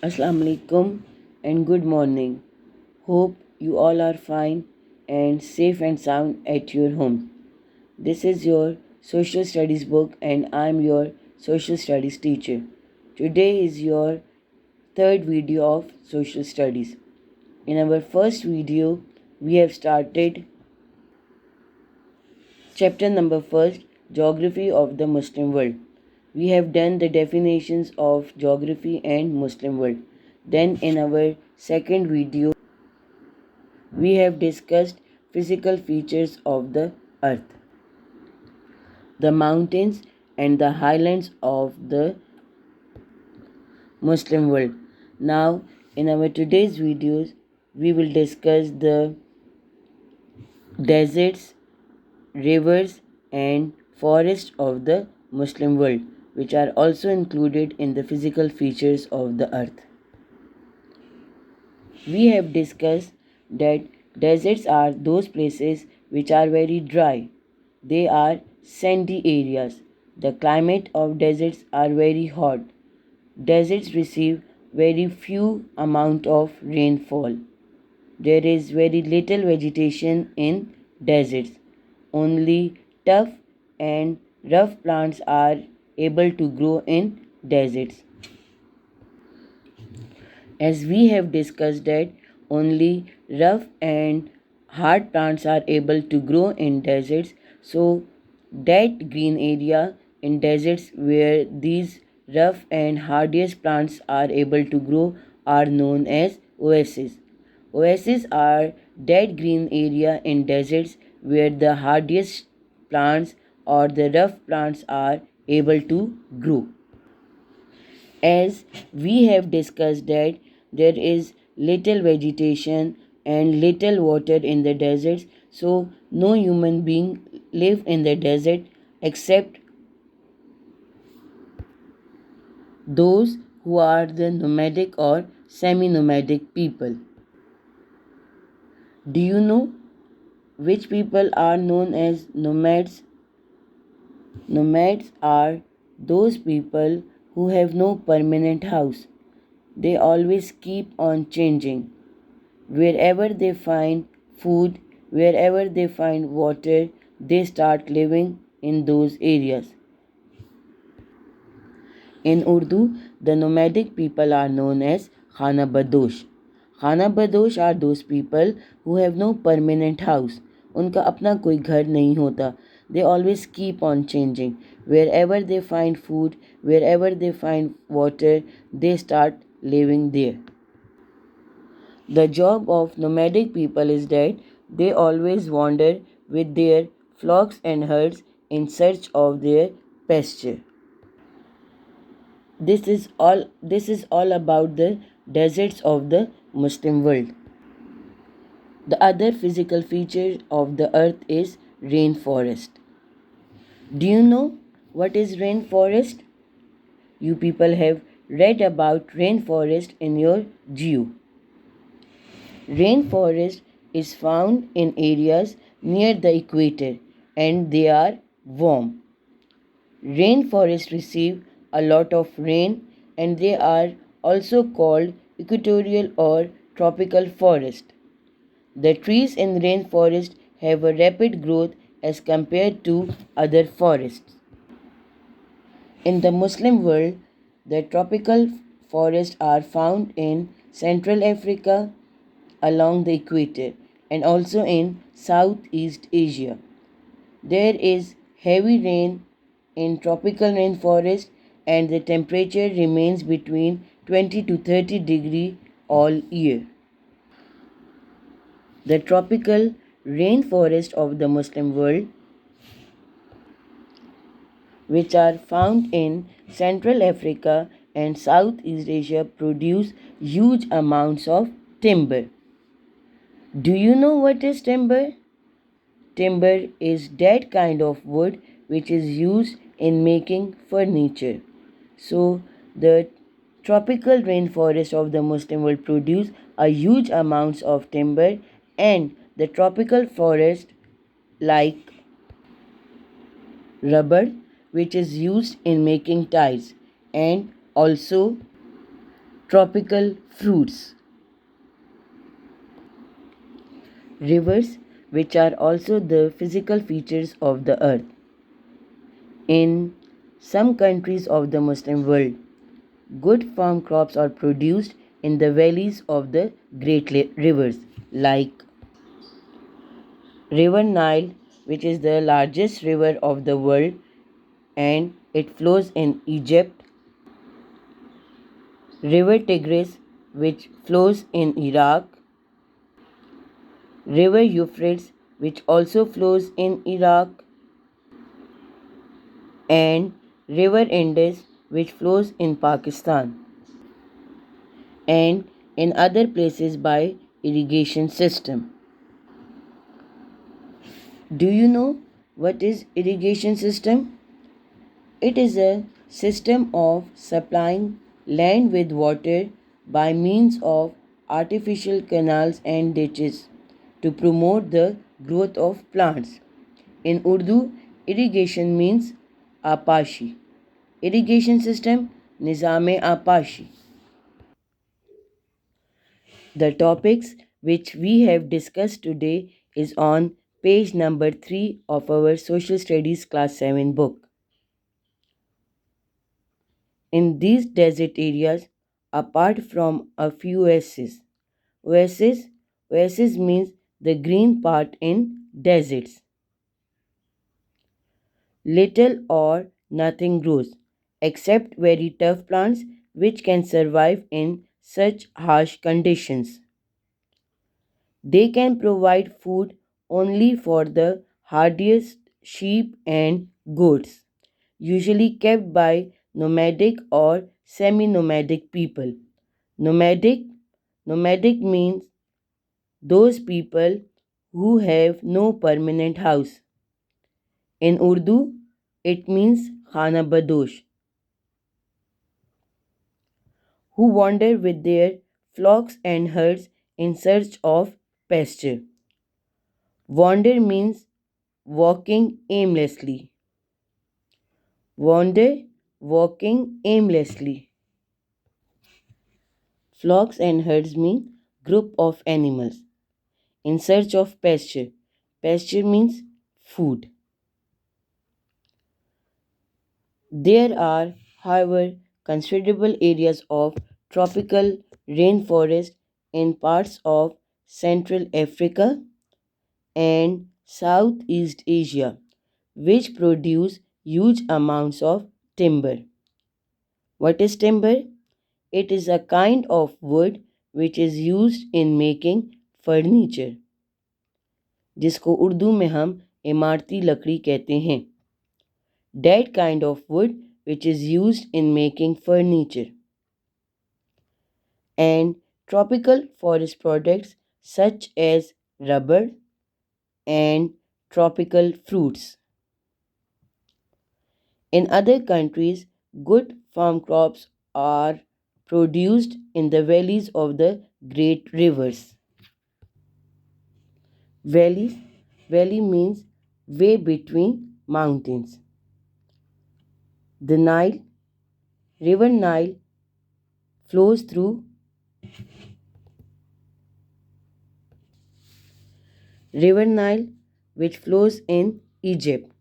Assalamu alaikum and good morning. Hope you all are fine and safe and sound at your home. This is your social studies book and I am your social studies teacher. Today is your third video of social studies. In our first video, we have started chapter number first, Geography of the Muslim World. We have done the definitions of geography and Muslim world. Then in our second video, we have discussed physical features of the earth, the mountains and the highlands of the Muslim world. Now, in our today's videos, we will discuss the deserts, rivers, and forests of the Muslim world, which are also included in the physical features of the earth. We have discussed that deserts are those places which are very dry. They are sandy areas. The climate of deserts are very hot. Deserts receive very few amount of rainfall. There is very little vegetation in deserts. Only tough and rough plants are able to grow in deserts. As we have discussed that only rough and hard plants are able to grow in deserts, so that green area in deserts where these rough and hardiest plants are able to grow are known as oases. Oases are that green area in deserts where the hardiest plants or the rough plants are able to grow. As we have discussed that there is little vegetation and little water in the deserts, so no human being live in the desert except those who are the nomadic or semi-nomadic people. Do you know which people are known as nomads? Nomads are those people who have no permanent house. They always keep on changing. Wherever they find food, wherever they find water, they start living in those areas. In Urdu, the nomadic people are known as Khana Badosh. Khana Badosh are those people who have no permanent house. उनका अपना कोई घर नहीं होता. They always keep on changing. Wherever they find food, wherever they find water, they start living there. The job of nomadic people is that they always wander with their flocks and herds in search of their pasture. This is all about the deserts of the Muslim world. The other physical feature of the earth is rainforest. Do you know what is rainforest? You people have read about rainforest in your geo. Rainforest is found in areas near the equator and they are warm. Rainforests receive a lot of rain and they are also called equatorial or tropical forest. The trees in rainforest have a rapid growth as compared to other forests. In the Muslim world, the tropical forests are found in Central Africa along the equator and also in Southeast Asia. There is heavy rain in tropical rainforest and the temperature remains between 20 to 30 degree all year. The tropical rainforest of the Muslim world, which are found in Central Africa and Southeast Asia, produce huge amounts of timber. Do you know what is timber? Timber is that kind of wood which is used in making furniture. So, the tropical rainforest of the Muslim world produce a huge amounts of timber, and the tropical forest like rubber which is used in making tires, and also Tropical fruits. Rivers, which are also the physical features of the earth. In some countries of the Muslim world, good farm crops are produced in the valleys of the great rivers like River Nile, which is the largest river of the world and it flows in Egypt. River Tigris, which flows in Iraq. River Euphrates, which also flows in Iraq. And River Indus, which flows in Pakistan and in other places by irrigation system. Do you know what is irrigation system? It is a system of supplying land with water by means of artificial canals and ditches to promote the growth of plants. In Urdu, irrigation means apashi. Irrigation system Nizam-e Apashi. The topics which we have discussed today is on page number 3 of our Social Studies Class 7 book. In these desert areas, apart from a few oasis means the green part in deserts. Little or nothing grows, except very tough plants which can survive in such harsh conditions. They can provide food only for the hardiest sheep and goats, usually kept by nomadic or semi nomadic people. Nomadic Nomadic means those people who have no permanent house. In Urdu, it means Khana Badosh, who wander with their flocks and herds in search of pasture. Wander means walking aimlessly. Wander, walking aimlessly. Flocks and herds mean group of animals in search of pasture. Pasture means food. There are, however, considerable areas of tropical rainforest in parts of Central Africa and Southeast Asia, which produce huge amounts of timber. What is timber? It is a kind of wood which is used in making furniture, जिसको उर्दू में हम इमारती लकड़ी कहते हैं. That kind of wood which is used in making furniture. And tropical forest products such as rubber and tropical fruits. In other countries, good farm crops are produced in the valleys of the great rivers. Valleys, valley means way between mountains. The River Nile flows through River Nile which flows in Egypt.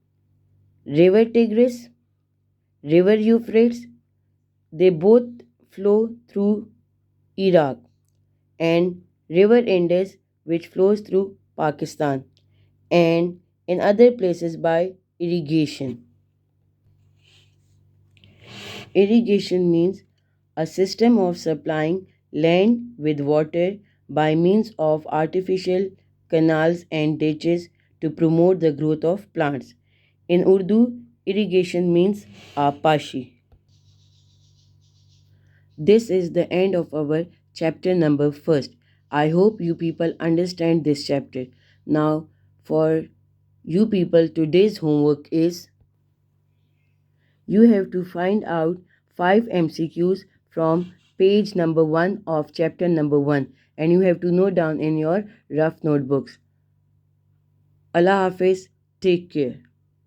River Tigris, River Euphrates, they both flow through Iraq, and River Indus which flows through Pakistan and in other places by irrigation. Irrigation means a system of supplying land with water by means of artificial canals and ditches to promote the growth of plants. In Urdu, irrigation means apashi. This is the end of our chapter number first. I hope you people understand this chapter. Now, for you people, today's homework is you have to find out 5 MCQs from page number 1 of chapter number 1 and you have to note down in your rough notebooks. Allah Hafiz, take care.